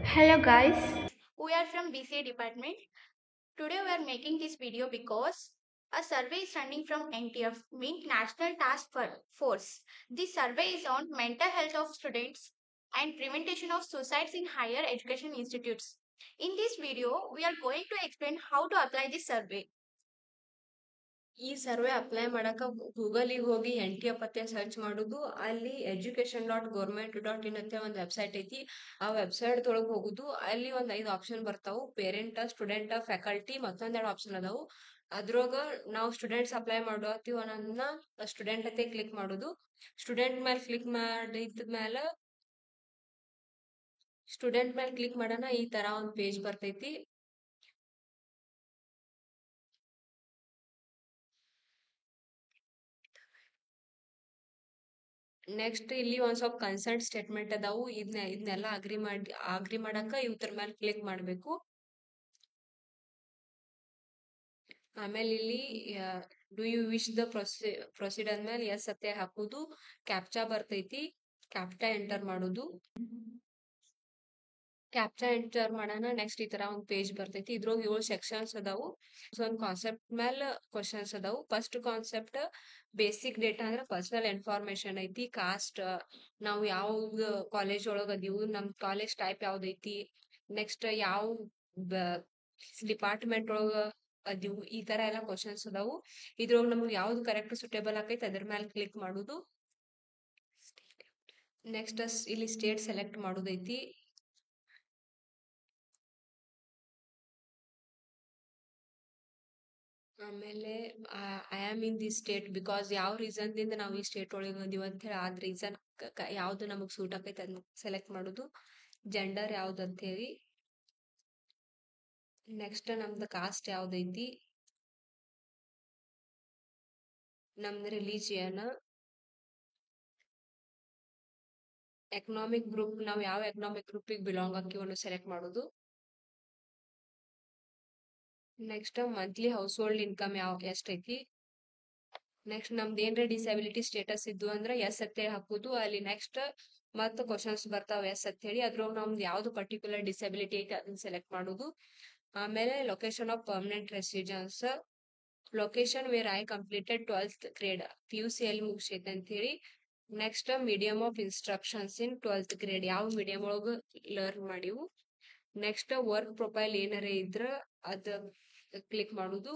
Hello guys. We are from BCA department. Today we are making this video because a survey is running from NTF, mean National Task Force. This survey is on mental health of students and prevention of suicides in higher education institutes. In this video, we are going to explain how to apply this survey. ಈ survey apply ಮಾಡಕ ಗೂಗಲಿಗೆ ಹೋಗಿ NTF ಅಂತ search ಮಾಡುದು. ಅಲ್ಲಿ education.government.in ಅಂತ ಒಂದು website ಐತಿ. ಆ ವೆಬ್ಸೈಟ್ ಒಳಗೆ ಹೋಗುದು. ಅಲ್ಲಿ ಒಂದ್ 5 ಆಪ್ಷನ್ ಬರ್ತಾವು. ಪೇರೆಂಟ್, ಸ್ಟೂಡೆಂಟ್, ಫ್ಯಾಕಲ್ಟಿ ಮತ್ತೊಂದೆರಡು ಆಪ್ಷನ್ ಅದಾವು. ಅದ್ರೊಳಗ ನಾವು ಸ್ಟೂಡೆಂಟ್ಸ್ ಅಪ್ಲೈ ಮಾಡತ್ತೀವಿ ಅನ್ನೋದನ್ನ ಸ್ಟೂಡೆಂಟ್ ಅಂತ ಕ್ಲಿಕ್ ಮಾಡುದು. ಸ್ಟೂಡೆಂಟ್ ಮೇಲೆ ಕ್ಲಿಕ್ ಮಾಡಿದ ಮೇಲೆ ಮಾಡೋಣ ಈ ತರ ಒಂದ್ ಪೇಜ್ ಬರ್ತೈತಿ. ನೆಕ್ಸ್ಟ್ ಇಲ್ಲಿ ಒಂದ್ ಸ್ವಲ್ಪ ಕನ್ಸರ್ಟ್ ಸ್ಟೇಟ್ಮೆಂಟ್ ಅದಾವು. ಇದನ್ನೆಲ್ಲ ಅಗ್ರಿ ಮಾಡಾಕ ಇವ್ರ ಮೇಲೆ ಕ್ಲಿಕ್ ಮಾಡ್ಬೇಕು. ಆಮೇಲೆ ಇಲ್ಲಿ do you wish the proceed ಅಂದ್ಮೇಲೆ ಎಸ್ ಅತ್ತೆ ಹಾಕುದು. ಕ್ಯಾಪ್ಚಾ ಬರ್ತೈತಿ, ಕ್ಯಾಪ್ಚಾ ಎಂಟರ್ ಮಾಡುದು. ಕ್ಯಾಪ್ಚಾ ಎಂಟರ್ ಮಾಡೋಣ. ನೆಕ್ಸ್ಟ್ ಈ ತರ ಒಂದ್ ಪೇಜ್ ಬರ್ತೈತಿ. ಇದ್ರೊಳಗೆ 7 ಸೆಕ್ಷನ್ಸ್ ಅದಾವು. ಒಂದ್ ಕಾನ್ಸೆಪ್ಟ್ ಮೇಲೆ ಕ್ವಶನ್ಸ್ ಅದಾವು. ಫಸ್ಟ್ ಕಾನ್ಸೆಪ್ಟ್ ಬೇಸಿಕ್ ಡೇಟಾ ಅಂದ್ರೆ ಪರ್ಸನಲ್ ಇನ್ಫಾರ್ಮೇಶನ್ ಐತಿ. ಕಾಸ್ಟ್, ನಾವು ಯಾವ ಕಾಲೇಜ್ ಒಳಗ ಅದೀವು, ನಮ್ ಕಾಲೇಜ್ ಟೈಪ್ ಯಾವ್ದೈತಿ, ನೆಕ್ಸ್ಟ್ ಯಾವ ಡಿಪಾರ್ಟ್ಮೆಂಟ್ ಒಳಗ ಅದೀವು, ಈ ತರ ಎಲ್ಲಾ ಕ್ವಶನ್ಸ್ ಅದಾವು. ಇದ್ರೊಳಗ ನಮ್ಗೆ ಯಾವ್ದು ಕರೆಕ್ಟ್ ಸೂಟೇಬಲ್ ಆಕೈತಿ ಅದ್ರ ಮೇಲೆ ಕ್ಲಿಕ್ ಮಾಡುದು. ನೆಕ್ಸ್ಟ್ ಇಲ್ಲಿ ಸ್ಟೇಟ್ ಸೆಲೆಕ್ಟ್ ಮಾಡುದೈತಿ. ಆಮೇಲೆ I am in the state because ಯಾವ ರೀಸನ್ ದಿಂದ ನಾವು ಈ ಸ್ಟೇಟ್ ಒಳಗೆ ಅದೀವಿ ಅಂತ ಹೇಳಿ ಆದ್ ರೀಸನ್ ಯಾವ್ದು ನಮಗ್ ಸೂಟ್ ಆಕೈತೆ ಅದನ್ನ ಸೆಲೆಕ್ಟ್ ಮಾಡುದು. ಜೆಂಡರ್ ಯಾವ್ದು ಅಂತ ಹೇಳಿ. ನೆಕ್ಸ್ಟ್ ನಮ್ದು ಕಾಸ್ಟ್ ಯಾವ್ದೈತಿ, ನಮ್ದು ರಿಲಿಜಿಯನ್, ಎಕನಾಮಿಕ್ ಗ್ರೂಪ್, ನಾವ್ ಯಾವ ಎಕನಾಮಿಕ್ ಗ್ರೂಪಿಗೆ ಬಿಲಾಂಗ್ ಆಕಿವನ್ನ ಸೆಲೆಕ್ಟ್ ಮಾಡುದು. Next monthly house hold income ಎಷ್ಟೈತಿ. ನೆಕ್ಸ್ಟ್ ನಮ್ದು ಏನ್ರ ಡಿಸಬಿಲಿಟಿ ಸ್ಟೇಟಸ್ ಇದ್ದು ಅಂದ್ರೆ ಎಸ್ ಅಂತೇಳಿ ಹಾಕುದು. ಅಲ್ಲಿ ನೆಕ್ಸ್ಟ್ ಮತ್ತ ಕ್ವಶನ್ಸ್ ಬರ್ತಾವ ಎಸ್ ಅಂತ ಹೇಳಿ. ಅದ್ರೊಳಗ ನಮ್ದು ಯಾವ್ದು ಪರ್ಟಿಕ್ಯುಲರ್ ಡಿಸಬಿಲಿಟಿ ಐತಿ ಅದನ್ನ ಸೆಲೆಕ್ಟ್ ಮಾಡುದು. ಆಮೇಲೆ location of permanent residence, location where I completed 12th grade, PUC ಅಲ್ಲಿ ಮುಗಿಸೈತೆ ಅಂತ ಹೇಳಿ. Next medium of instructions in 12th grade, ಯಾವ ಮೀಡಿಯಂ ಒಳಗ ಲರ್ನ್ ಮಾಡಿವು. ನೆಕ್ಸ್ಟ್ ವರ್ಕ್ ಪ್ರೊಫೈಲ್ ಏನಾರ ಇದ್ರ ಅದ ಕ್ಲಿಕ್ ಮಾಡುದು.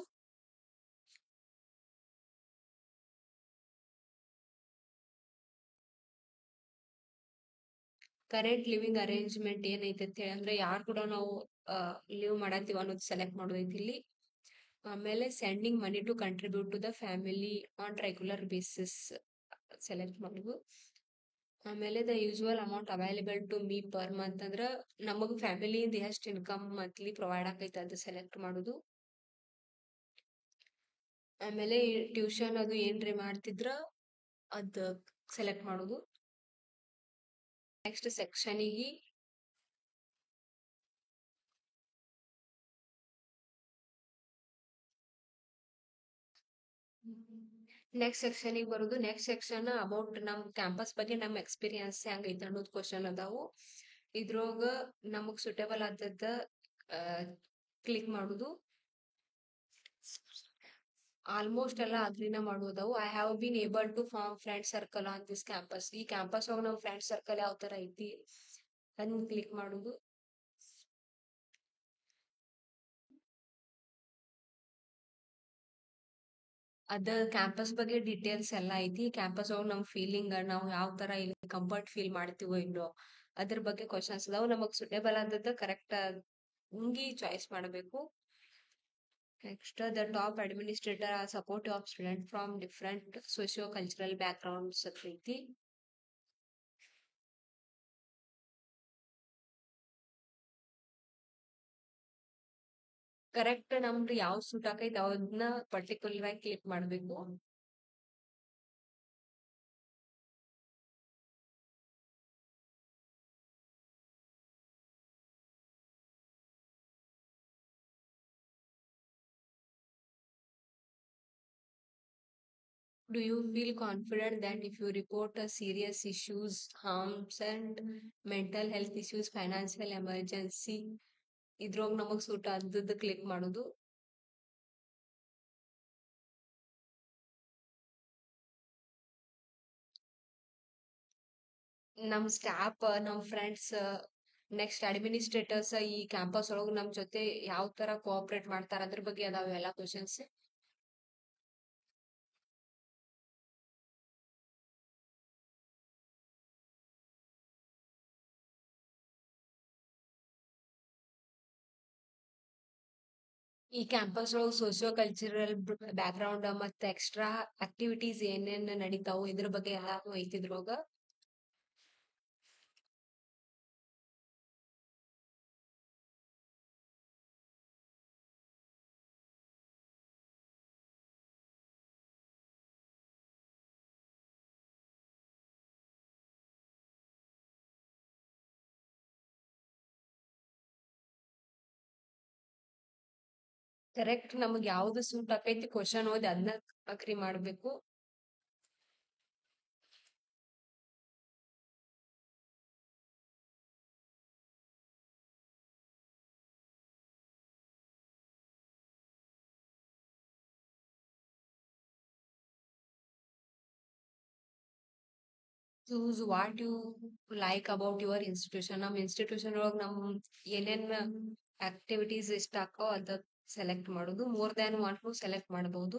ಕರೆಂಟ್ ಲಿವಿಂಗ್ ಅರೇಂಜ್ಮೆಂಟ್ ಏನೈತೆ ಅಂತ ಹೇಳಿ ಅಂದ್ರೆ ಯಾರು ಕೂಡ ನಾವು ಲಿವ್ ಮಾಡತ್ತೀವಿ ಅನ್ನೋದು ಸೆಲೆಕ್ಟ್ ಮಾಡೋದೈತಿ ಇಲ್ಲಿ. ಆಮೇಲೆ sending money to contribute to the family on regular basis select ಮಾಡುದು. ಆಮೇಲೆ the usual amount available to me per month ಅಂದ್ರ ನಮಗ್ ಫ್ಯಾಮಿಲಿಯಿಂದ ಎಷ್ಟು ಇನ್ಕಮ್ ಮಂತ್ಲಿ ಪ್ರೊವೈಡ್ ಆಕೈತೆ ಅದು ಸೆಲೆಕ್ಟ್ ಮಾಡುದು. ಆಮೇಲೆ ಟ್ಯೂಷನ್ ಅದು ಏನ್ರಿ ಮಾಡ್ತಿದ್ರ ಅದ್ ಸೆಲೆಕ್ಟ್ ಮಾಡುದು. ನೆಕ್ಸ್ಟ್ ಸೆಕ್ಷನಿಗೆ ನೆಕ್ಸ್ಟ್ ಸೆಕ್ಷನಿಗೆ ಬರುದು. ನೆಕ್ಸ್ಟ್ ಸೆಕ್ಷನ್ ಅಬೌಟ್ ನಮ್ ಕ್ಯಾಂಪಸ್ ಬಗ್ಗೆ ನಮ್ ಎಕ್ಸ್ಪೀರಿಯನ್ಸ್ ಹೆಂಗೈತೆ ಅನ್ನೋದು ಕ್ವಶನ್ ಅದಾವು. ಇದ್ರೊಳಗ ನಮಗ್ ಸುಟೇಬಲ್ ಆದದ್ದ ಕ್ಲಿಕ್ ಮಾಡುದು. ಆಲ್ಮೋಸ್ಟ್ ಎಲ್ಲ ಅಗ್ರಿನ ಮಾಡುವುದವು. I have been able to form friend circle on this campus, ಈ ಕ್ಯಾಂಪಸ್ ಒಳಗ ನಮ್ ಫ್ರೆಂಡ್ ಸರ್ಕಲ್ ಯಾವ ತರ ಐತಿ ಅದನ್ನ ಕ್ಲಿಕ್ ಮಾಡುದು. ಅದ ಕ್ಯಾಂಪಸ್ ಬಗ್ಗೆ ಡೀಟೇಲ್ಸ್ ಎಲ್ಲ ಐತಿ. ಕ್ಯಾಂಪಸ್ ಒಳಗ ನಮ್ ಫೀಲಿಂಗ್, ನಾವು ಯಾವ ತರ ಇಲ್ಲಿ ಕಂಫರ್ಟ್ ಫೀಲ್ ಮಾಡ್ತೀವೋ ಇಲ್ಲೋ ಅದ್ರ ಬಗ್ಗೆ ಕ್ವಶನ್ಸ್ ಅದಾವು. ನಮಗ್ ಸುಟೇಬಲ್ ಆದದ್ದು ಕರೆಕ್ಟ್ ಹಿಂಗಿ ಚಾಯ್ಸ್ ಮಾಡಬೇಕು. Next the top administrator are supportive of student from different socio cultural backgrounds ಐತಿ. ಕರೆಕ್ಟ್ ನಮ್ದು ಯಾವ ಸೂಟ್ ಆಕೈತಿ ಅವನ್ನ ಪರ್ಟಿಕ್ಯುಲರ್ ಆಗಿ ಕ್ಲಿಕ್ ಮಾಡ್ಬೇಕು. Do you feel confident that if you report a serious issues, harms and mental health issues, financial emergency, ಇದ್ರೊಳಗ್ ನಮಗ್ suit ಆದದ್ದು click ಮಾಡೋದು. ನಮ್ ಸ್ಟಾಫ್, ನಮ್ ಫ್ರೆಂಡ್ಸ್, ನೆಕ್ಸ್ಟ್ ಅಡ್ಮಿನಿಸ್ಟ್ರೇಟರ್ಸ್ ಈ ಕ್ಯಾಂಪಸ್ ಒಳಗ್ ನಮ್ ಜೊತೆ ಯಾವ ತರ ಕೋಆಪರೇಟ್ ಮಾಡ್ತಾರ ಅದ್ರ ಬಗ್ಗೆ ಅದಾವ ಎಲ್ಲಾ ಕ್ವಶನ್ಸ್. ಈ ಕ್ಯಾಂಪಸ್ ಒಳಗ್ ಸೋಶಿಯೋ ಕಲ್ಚರಲ್ ಬ್ಯಾಕ್ ಗ್ರೌಂಡ್ ಮತ್ತೆ ಎಕ್ಸ್ಟ್ರಾ ಆಕ್ಟಿವಿಟೀಸ್ ಏನೇನ್ ನಡೀತಾವು ಇದ್ರ ಬಗ್ಗೆ ಎಲ್ಲಾನು ಐತಿದ್ರೊಳಗ. ಕರೆಕ್ಟ್ ನಮಗ್ ಯಾವ್ದು ಸೂಟ್ ಆಕೈತಿ ಕ್ವಶನ್ ಓದಿ ಅದನ್ನ ಅಗ್ರಿ ಮಾಡ್ಬೇಕು. Choose what you like about your institution. ನಮ್ ಇನ್ಸ್ಟಿಟ್ಯೂಷನ್ ಒಳಗ್ ನಮ್ ಏನೇನ್ ಆಕ್ಟಿವಿಟೀಸ್ ಇಷ್ಟ ಆಕೋ ಅದ ಸೆಲೆಕ್ಟ್ ಮಾಡೋದು. ಮೋರ್ ದ್ಯಾನ್ ಒನ್ ಸೆಲೆಕ್ಟ್ ಮಾಡಬಹುದು.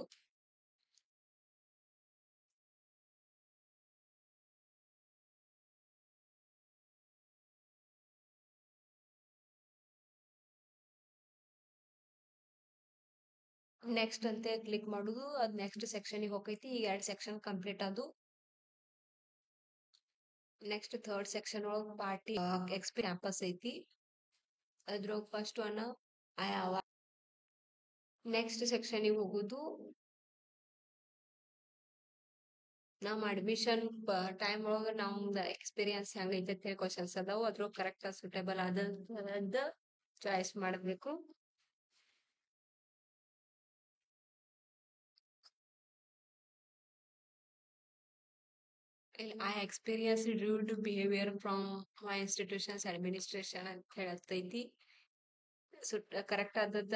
ನೆಕ್ಸ್ಟ್ ಅಂತ ಕ್ಲಿಕ್ ಮಾಡುದು. ಅದ್ ನೆಕ್ಸ್ಟ್ ಸೆಕ್ಷನ್ ಹೋಗೈತಿ. ಈಗ 2 ಸೆಕ್ಷನ್ ಕಂಪ್ಲೀಟ್ ಆದು. ನೆಕ್ಸ್ಟ್ ಥರ್ಡ್ ಸೆಕ್ಷನ್ ಒಳಗ್ ಪಾರ್ಟಿ ಕ್ಯಾಂಪಸ್ ಐತಿ. ಅದ್ರೊಳಗ್ ಫಸ್ಟ್ ಒನ್ ನೆಕ್ಸ್ಟ್ ಸೆಕ್ಷನ್ ಹೋಗುದು. ನಮ್ ಅಡ್ಮಿಷನ್ ಟೈಮ್ ಒಳಗ ನಮ್ದ ಎಕ್ಸ್ಪೀರಿಯನ್ಸ್ ಹೆಂಗ್ ಐತೆ ಕ್ವಶನ್ಸ್ ಅದಾವು. ಅದ್ರೊಳಗ್ ಕರೆಕ್ಟ್ ಸೂಟೇಬಲ್ ಆದ ಚಾಯ್ಸ್ ಮಾಡ್ಬೇಕು. I experienced rude behavior from my institution's administration ಅಂತ ಹೇಳತೈತಿ. ಕರೆಕ್ಟ್ ಆದದ್ದ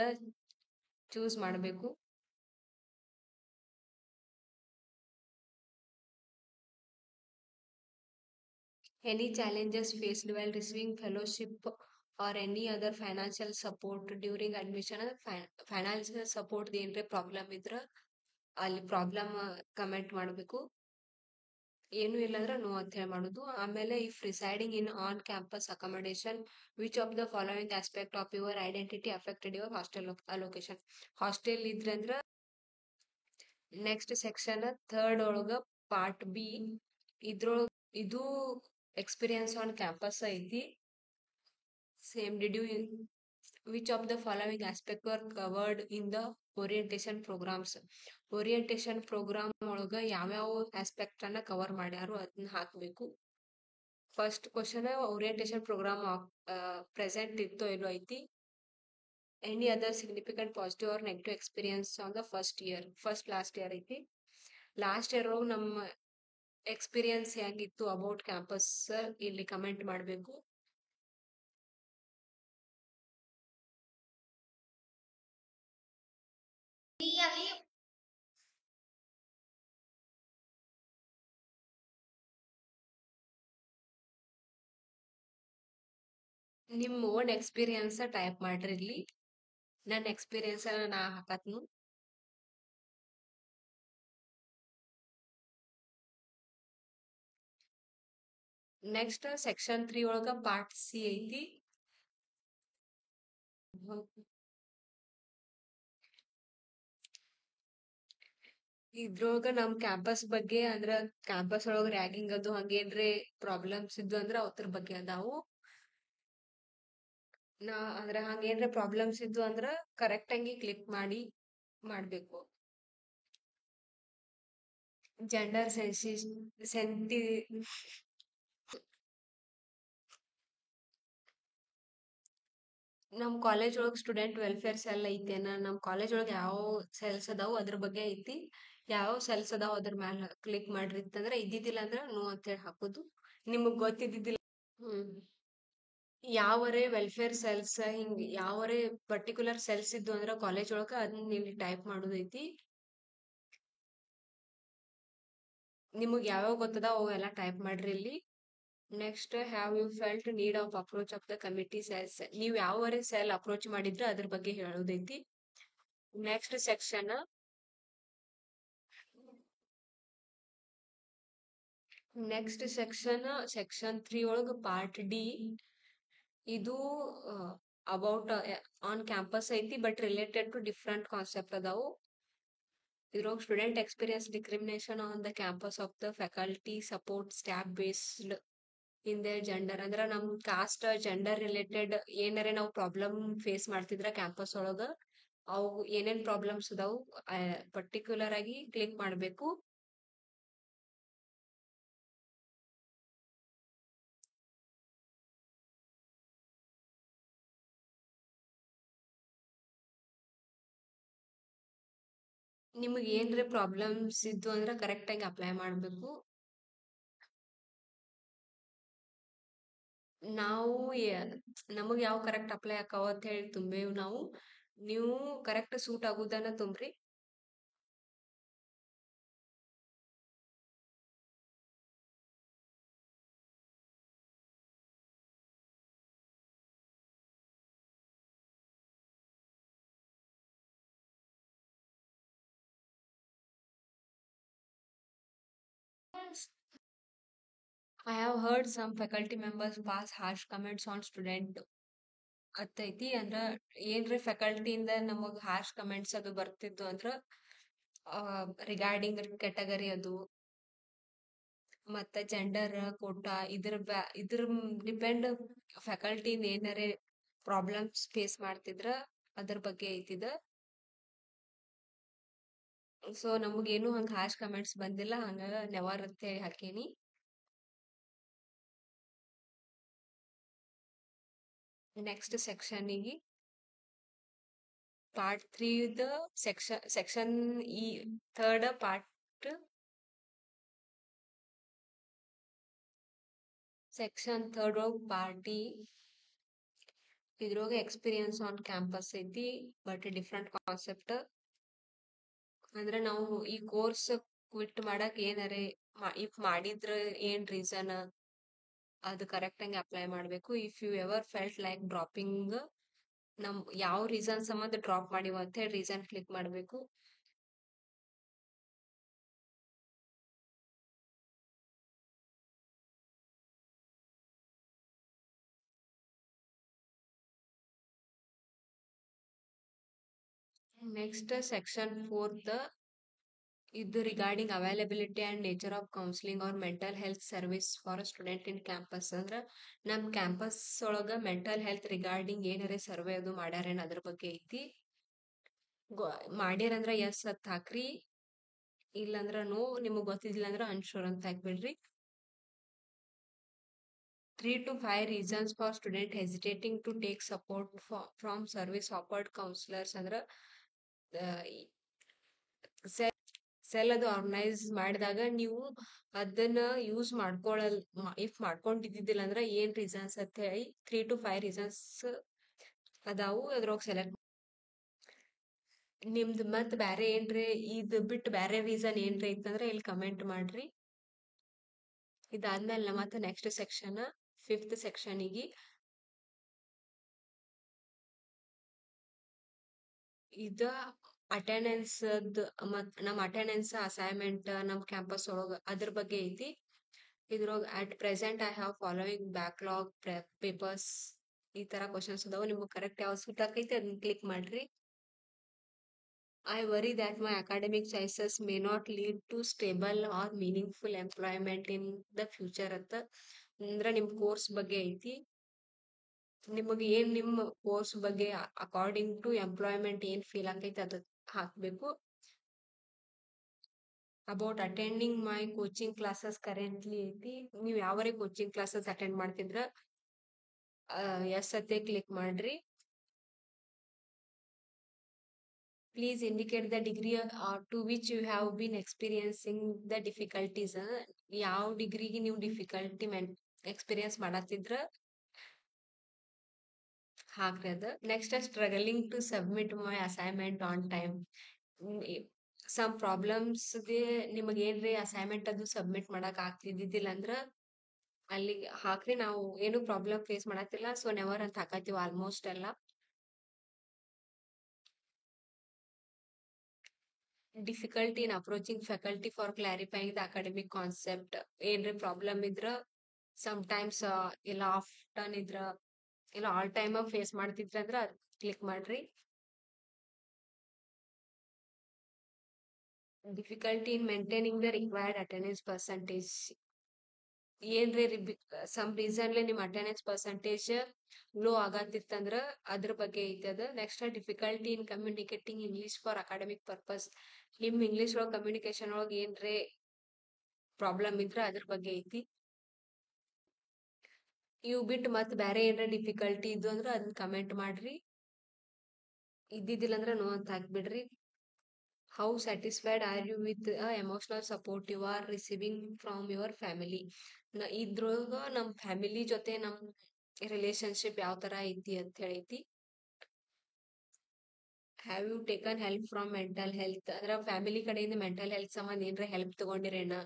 ಚೂಸ್ ಮಾಡ್ಬೇಕು. Any challenges faced while receiving fellowship or any other financial support during admission. Financial support ಏನ್ರೆ ಪ್ರಾಬ್ಲಮ್ ಇದ್ರ ಅಲ್ಲಿ ಪ್ರಾಬ್ಲಮ್ ಕಮೆಂಟ್ ಮಾಡ್ಬೇಕು. ಏನು ಇಲ್ಲಂದ್ರ ನೋ ಅಂತ ಹೇಳಿ ಮಾಡುದು. ಆಮೇಲೆ if residing in on campus accommodation which of the following aspect of your identity affected your hostel allocation. Hostel ಇದ್ರಂದ್ರ ನೆಕ್ಸ್ಟ್ ಸೆಕ್ಷನ್ ಥರ್ಡ್ ಒಳಗ ಪಾರ್ಟ್ ಬಿ ಇದ್ರೊಳಗ ಇದು ಎಕ್ಸ್ಪೀರಿಯನ್ಸ್ ಆನ್ ಕ್ಯಾಂಪಸ್ ಐತಿ. Same did you which of the following aspect were covered in the orientation programs. Orientation program ಒಳಗ ಯಾವ್ಯಾವ aspect ಅನ್ನ cover ಮಾಡ್ಯಾರು ಅದನ್ನ ಹಾಕ್ಬೇಕು. First question orientation program present ಇತ್ತೋ ಇಲ್ಲೋ ಐತಿ. Any other significant positive or negative experience on the first last year ಐತಿ. ಲಾಸ್ಟ್ ಇಯರ್ ಒಳಗ ನಮ್ಮ ಎಕ್ಸ್ಪೀರಿಯನ್ಸ್ ಹೆಂಗಿತ್ತು ಅಬೌಟ್ ಕ್ಯಾಂಪಸ್ ಇಲ್ಲಿ ಕಮೆಂಟ್ ಮಾಡ್ಬೇಕು. ನಿಮ್ ಓನ್ ಎಕ್ಸ್ಪೀರಿಯನ್ಸ್ ಟೈಪ್ ಮಾಡ್ರಿ ಇಲ್ಲಿ. ನನ್ನ ಎಕ್ಸ್ಪೀರಿಯನ್ಸ್ ನಾ ಹಾಕತ್ನು. ನೆಕ್ಸ್ಟ್ ಸೆಕ್ಷನ್ 3 ಒಳಗ ಪಾರ್ಟ್ ಸಿ ಐತಿ. ಇದ್ರೊಳಗ ನಮ್ ಕ್ಯಾಂಪಸ್ ಬಗ್ಗೆ ಅಂದ್ರ ಕ್ಯಾಂಪಸ್ ಒಳಗ ರ್ಯಾಗಿಂಗ್ ಅದು ಹಂಗೇನ್ರೆ ಪ್ರಾಬ್ಲಮ್ಸ್ ಇದ್ದು ಅಂದ್ರ ಅದ್ರ ಬಗ್ಗೆ ಅದಾವು. ಅಂದ್ರ ಹಂಗೇನ್ರೆ ಪ್ರಾಬ್ಲಮ್ಸ್ ಇದ್ದು ಅಂದ್ರ ಕರೆಕ್ಟ್ ಆಗಿ ಕ್ಲಿಕ್ ಮಾಡ್ಬೇಕು. ಜೆಂಡರ್ ಸೆನ್ಸಿ ನಮ್ ಕಾಲೇಜ್ ಒಳಗ್ ಸ್ಟೂಡೆಂಟ್ ವೆಲ್ಫೇರ್ ಸೆಲ್ ಐತೇನ, ನಮ್ ಕಾಲೇಜ್ ಒಳಗ್ ಯಾವ ಸೆಲ್ಸ್ ಅದಾವು ಅದ್ರ ಬಗ್ಗೆ ಐತಿ. ಯಾವ ಸೆಲ್ಸ್ ಅದಾವ ಅದ್ರ ಮ್ಯಾಲ ಕ್ಲಿಕ್ ಮಾಡ್ರಿ ಅಂತಂದ್ರೆ ಇದ್ದಿದ್ದಿಲ್ಲ ಅಂದ್ರ ನೋ ಅಂತೇಳಿ ಹಾಕೋದು. ನಿಮಗ್ ಗೊತ್ತಿದ್ದಿದ್ದಿಲ್ಲ ಯಾವರೇ ವೆಲ್ಫೇರ್ ಸೆಲ್ಸ್ ಹಿಂಗ್ ಯಾವರೇ ಪರ್ಟಿಕ್ಯುಲರ್ ಸೆಲ್ಸ್ ಇದ್ದು ಅಂದ್ರ ಕಾಲೇಜ್ ಒಳಗ ಅದನ್ನ ಇಲ್ಲಿ ಟೈಪ್ ಮಾಡೋದೈತಿ. ನಿಮಗ್ ಯಾವ್ಯಾವ ಗೊತ್ತದ ಅವೆಲ್ಲ ಟೈಪ್ ಮಾಡ್ರಿ ಇಲ್ಲಿ. Next have you felt need of approach of the committee cells, ನೀವ್ ಯಾವರೇ ಸೆಲ್ ಅಪ್ರೋಚ್ ಮಾಡಿದ್ರೆ ಅದ್ರ ಬಗ್ಗೆ ಹೇಳೋದೈತಿ. ನೆಕ್ಸ್ಟ್ ಸೆಕ್ಷನ್ ಸೆಕ್ಷನ್ 3 ಒಳಗ ಪಾರ್ಟ್ ಡಿ. ಇದು ಅಬೌಟ್ ಆನ್ ಕ್ಯಾಂಪಸ್ ಐತಿ but related to different concept ಅದಾವು. ಇದ್ರೊಳಗ student experience discrimination on the campus of the faculty support staff based in the gender, ಅಂದ್ರ ನಮ್ ಕಾಸ್ಟ್ ಜೆಂಡರ್ ರಿಲೇಟೆಡ್ ಏನಾರೆ ನಾವು problem face ಮಾಡ್ತಿದ್ರ ಕ್ಯಾಂಪಸ್ ಒಳಗ ಅವು ಏನೇನ್ ಪ್ರಾಬ್ಲಮ್ಸ್ ಅದಾವು ಪರ್ಟಿಕ್ಯುಲರ್ ಆಗಿ ಕ್ಲಿಕ್ ಮಾಡ್ಬೇಕು. ನಿಮಗ್ ಏನ್ರೆ ಪ್ರಾಬ್ಲಮ್ಸ್ ಇದ್ದು ಅಂದ್ರ ಕರೆಕ್ಟ್ ಆಗಿ ಅಪ್ಲೈ ಮಾಡ್ಬೇಕು. ನಾವು ನಮಗ್ ಯಾವ ಕರೆಕ್ಟ್ ಅಪ್ಲೈ ಆಕಾವ ಅಂತ ಹೇಳಿ ತುಂಬೇವ್ ನಾವು. ನೀವು ಕರೆಕ್ಟ್ ಸೂಟ್ ಆಗುದನ್ನ ತುಂಬ್ರಿ. I have heard some faculty members pass harsh comments on student ಅತ್ತೈತಿ. ಅಂದ್ರ ಏನ್ರಿ ಫ್ಯಾಕಲ್ಟಿಯಿಂದ ನಮಗ್ ಹಾರ್ಶ್ ಕಮೆಂಟ್ಸ್ ಅದು ಬರ್ತಿದ್ದು ಅಂದ್ರ ರಿಗಾರ್ಡಿಂಗ್ ಕೆಟಗರಿ ಅದು ಮತ್ತ ಜೆಂಡರ್ ಕೋಟಾ ಇದ್ರ ಡಿಪೆಂಡ್ ಫ್ಯಾಕಲ್ಟಿಯಿಂದ ಏನಾರೆ ಪ್ರಾಬ್ಲಮ್ಸ್ ಫೇಸ್ ಮಾಡ್ತಿದ್ರ ಅದ್ರ ಬಗ್ಗೆ ಐತಿದ. ಸೊ ನಮಗೇನು ಹಂಗ ಹಾರ್ಶ್ ಕಮೆಂಟ್ಸ್ ಬಂದಿಲ್ಲ, ಹಂಗ ನೆವರ್ ಅಂತ ಹೇಳಿ ಹಾಕೇನಿ. ನೆಕ್ಸ್ಟ್ ಸೆಕ್ಷನ್ನಿಗೆ ಪಾರ್ಟ್ 3 ದ ಸೆಕ್ಷನ್ ಈ third part section 3 part E. ಇದ್ರೊಳಗ ಎಕ್ಸ್ಪೀರಿಯನ್ಸ್ ಆನ್ ಕ್ಯಾಂಪಸ್ ಐತಿ ಬಟ್ ಡಿಫ್ರೆಂಟ್ ಕಾನ್ಸೆಪ್ಟ್. ಅಂದ್ರೆ ನಾವು ಈ ಕೋರ್ಸ್ ಕ್ವಿಟ್ ಮಾಡಕ್ ಏನಾರೆ ಇಫ್ ಮಾಡಿದ್ರ ಏನ್ ರೀಸನ್ ಅದು ಕರೆಕ್ಟ್ ಆಗಿ ಅಪ್ಲೈ ಮಾಡ್ಬೇಕು. If you ever felt like dropping, ನಮ್ ಯಾವ ರೀಸನ್ ಸಂಬಂಧ ಡ್ರಾಪ್ ಮಾಡಿವ ಅಂತ ಹೇಳಿ ರೀಸನ್ ಕ್ಲಿಕ್ ಮಾಡ್ಬೇಕು. ನೆಕ್ಸ್ಟ್ ಸೆಕ್ಷನ್ 4 ಇದು regarding availability and nature of counselling or mental health service for student in campus. ಅಂದ್ರ ನಮ್ ಕ್ಯಾಂಪಸ್ ಒಳಗ ಮೆಂಟಲ್ ಹೆಲ್ತ್ ರಿಗಾರ್ಡಿಂಗ್ ಏನಾರೆ ಸರ್ವೆ ಅದು ಮಾಡ್ಯಾರೇನ್ ಅದ್ರ ಬಗ್ಗೆ ಐತಿ. ಮಾಡ್ಯಾರಂದ್ರ ಎಸ್ ಅತ್ ಹಾಕ್ರಿ, ಇಲ್ಲಂದ್ರ ನೋ, ನಿಮಗ್ ಗೊತ್ತಿದ್ದಿಲ್ಲ ಅಂದ್ರ ಅನ್ಶೂರ್ ಅಂತ ಹಾಕ್ಬಿಡ್ರಿ. 3 to 5 reasons for student hesitating to take support from service offered counselors. ಅಂದ್ರ ಸೆಲ್ ಅದು ಆರ್ಗನೈಸ್ ಮಾಡಿದಾಗ ನೀವು ಅದನ್ನ ಯೂಸ್ ಇಫ್ ಮಾಡ್ಕೊಂಡಿದ್ದಿಲ್ಲ ಅಂದ್ರ ಏನ್ ರೀಸನ್ಸ್ ಅಂತ ಹೇಳಿ 3 to 5 ರೀಸನ್ಸ್ ಅದಾವು. ಅದ್ರೊಳಗ ಸೆಲೆಕ್ಟ್ ನಿಮ್ದು ಮತ್ ಬ್ಯಾರೆ ಏನ್ರಿ ಇದ್ ಬಿಟ್ಟು ಬ್ಯಾರೆ ರೀಸನ್ ಏನ್ರಿ ಐತಂದ್ರ ಇಲ್ಲಿ ಕಮೆಂಟ್ ಮಾಡ್ರಿ. ಇದಾದ್ಮೇಲೆ ಮತ್ತೆ ನೆಕ್ಸ್ಟ್ ಸೆಕ್ಷನ್ 5th ಸೆಕ್ಷನ್ನಿಗೆ ಇದ ಅಟೆಂಡೆನ್ಸ್ ಮತ್ ನಮ್ ಅಟೆಂಡೆನ್ಸ್ ಅಸೈನ್ಮೆಂಟ್ ನಮ್ ಕ್ಯಾಂಪಸ್ ಒಳಗ ಅದ್ರ ಬಗ್ಗೆ ಐತಿ. ಇದ್ರೊಳಗ at present I have following backlog papers ಈ ತರ ಕ್ವಶನ್ಸ್ ಅದಾವ. ನಿಮ್ಗೆ ಕರೆಕ್ಟ್ ಯಾವ ಸೂಟ್ ಆಕೈತಿ ಅದನ್ನ ಕ್ಲಿಕ್ ಮಾಡ್ರಿ. I worry that my academic choices may not lead to stable or meaningful employment in the future ಅಂತ. ಅಂದ್ರ ನಿಮ್ ಕೋರ್ಸ್ ಬಗ್ಗೆ ಐತಿ. ನಿಮಗೆ ಏನ್ ನಿಮ್ ಕೋರ್ಸ್ ಬಗ್ಗೆ ಅಕಾರ್ಡಿಂಗ್ ಟು ಎಂಪ್ಲಾಯ್ಮೆಂಟ್ ಏನ್ ಫೀಲ್ ಆಕೈತಿ ಅದ ಹಾಕ್ಬೇಕು. About attending my coaching classes currently ಐತಿ. ನೀವ್ ಯಾವರೇ ಕೋಚಿಂಗ್ ಕ್ಲಾಸಸ್ ಅಟೆಂಡ್ ಮಾಡ್ತಿದ್ರ ಎಸ್ ಅತ್ತೆ ಕ್ಲಿಕ್ ಮಾಡ್ರಿ. Please indicate the degree to which you have been experiencing the difficulties. ಯಾವ ಡಿಗ್ರಿಗೆ ನೀವು ಡಿಫಿಕಲ್ಟಿ ಎಕ್ಸ್ಪೀರಿಯನ್ಸ್ ಮಾಡತ್ತಿದ್ರ ಹಾಕ್ರಿ ಅದ. Next struggling to submit my assignment on time. Some ಪ್ರಾಬ್ಲಮ್ಸ್ಗೆ ನಿಮಗೆ ಏನ್ರಿ ಅಸೈನ್ಮೆಂಟ್ ಅದು ಸಬ್ಮಿಟ್ ಮಾಡಕ್ ಆಗ್ತಿದ್ದಿದ್ದಿಲ್ಲ ಅಂದ್ರ ಅಲ್ಲಿಗೆ ಹಾಕ್ರಿ. ನಾವು ಏನು ಪ್ರಾಬ್ಲಮ್ ಫೇಸ್ ಮಾಡತ್ತಿಲ್ಲ, ಸೊ ನೆವರ್ ಅಂತ ಹಾಕತ್ತೀವಿ ಆಲ್ಮೋಸ್ಟ್ ಎಲ್ಲ. Difficulty in approaching faculty for clarifying the academic concept. ಏನ್ರಿ ಪ್ರಾಬ್ಲಮ್ ಇದ್ರ ಟೈಮ್ಸ್ ಇಲ್ಲ ಆಫ್ಟನ್ ಇದ್ರ ಇಲ್ಲ ಆಲ್ ಟೈಮ್ ಫೇಸ್ ಮಾಡ್ತಿದ್ರ ಅಂದ್ರ ಕ್ಲಿಕ್ ಮಾಡ್ರಿ. Difficulty in maintaining the required attendance percentage. ಏನ್ರಿ ಸಮ್ ರೀಸನ್ಲಿ ನಿಮ್ ಅಟೆಂಡೆನ್ಸ್ ಪರ್ಸೆಂಟೇಜ್ ಲೋ ಆಗತ್ತಿತ್ತಂದ್ರ ಅದ್ರ ಬಗ್ಗೆ ಐತಿ ಅದ. Next difficulty in communicating English for academic purpose. ನಿಮ್ ಇಂಗ್ಲಿಷ್ ಒಳಗ್ ಕಮ್ಯುನಿಕೇಶನ್ ಒಳಗ್ ಏನ್ರಿ ಪ್ರಾಬ್ಲಮ್ ಇದ್ರ ಅದ್ರ ಬಗ್ಗೆ ಐತಿ. ಇವ್ ಬಿಟ್ಟು ಮತ್ ಬ್ಯಾರೆ ಏನ್ರ ಡಿಫಿಕಲ್ಟಿ ಇದ್ದು ಅಂದ್ರ ಅದನ್ನ ಕಮೆಂಟ್ ಮಾಡ್ರಿ. ಇದ್ದಿದ್ದಿಲ್ಲ ಅಂದ್ರ ನೋ ಅಂತ ಹಾಕ್ಬಿಡ್ರಿ. How satisfied are you with emotional support you are receiving from your family. ಇದ್ರೊಳಗ ನಮ್ ಫ್ಯಾಮಿಲಿ ಜೊತೆ ನಮ್ ರಿಲೇಶನ್ಶಿಪ್ ಯಾವ ತರ ಐತಿ ಅಂತ ಹೇಳೈತಿ. Have you taken help from mental health. ಅಂದ್ರ ಫ್ಯಾಮಿಲಿ ಕಡೆಯಿಂದ ಮೆಂಟಲ್ ಹೆಲ್ತ್ ಸಂಬಂಧ ಏನ್ರ ಹೆಲ್ಪ್ ತಗೊಂಡಿರೇನ.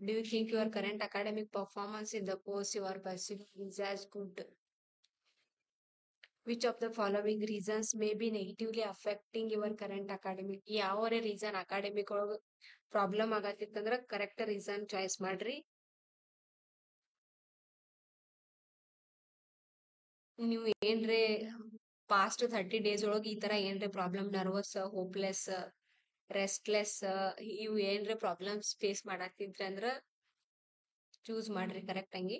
Do you think your current academic performance in the course you are pursuing is as good? Which of the following reasons may be negatively affecting your current academic? ಯಾವ reason academic ಒಳಗ problem ಆಗತ್ತಿತ್ತಂದ್ರ correct reason choice ಮಾಡ್ರಿ. ನೀವು ಏನ್ರೆ past 30 days ಒಳಗ ಈ ತರ ಏನ್ರೆ problem, nervous, hopeless, restless, ಇವು ಏನ್ರೆ ಪ್ರಾಬ್ಲಮ್ಸ್ ಫೇಸ್ ಮಾಡಾಕ್ತಿದ್ರ ಅಂದ್ರ ಚೂಸ್ ಮಾಡ್ರಿ ಕರೆಕ್ಟ್ ಹಂಗಿ.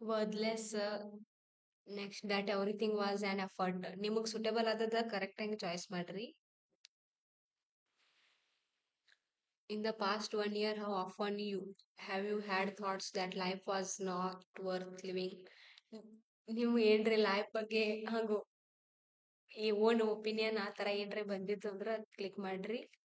Wordless, next that everything was an effort. ನಿಮಗ್ ಸುಟೇಬಲ್ ಆದದ ಕರೆಕ್ಟ್ ಆಗಿ ಚಾಯ್ಸ್ ಮಾಡ್ರಿ. In the past 1 year, how often have you had thoughts that life was not worth living? ನೀವು ಏನ್ರಿ ಲೈಫ್ ಬಗ್ಗೆ ಹಾಗೂ ಈ ಓನ್ ಒಪಿನಿಯನ್ ಆ ತರ ಏನ್ರಿ ಬಂದಿತ್ತು ಅಂದ್ರ ಕ್ಲಿಕ್ ಮಾಡ್ರಿ.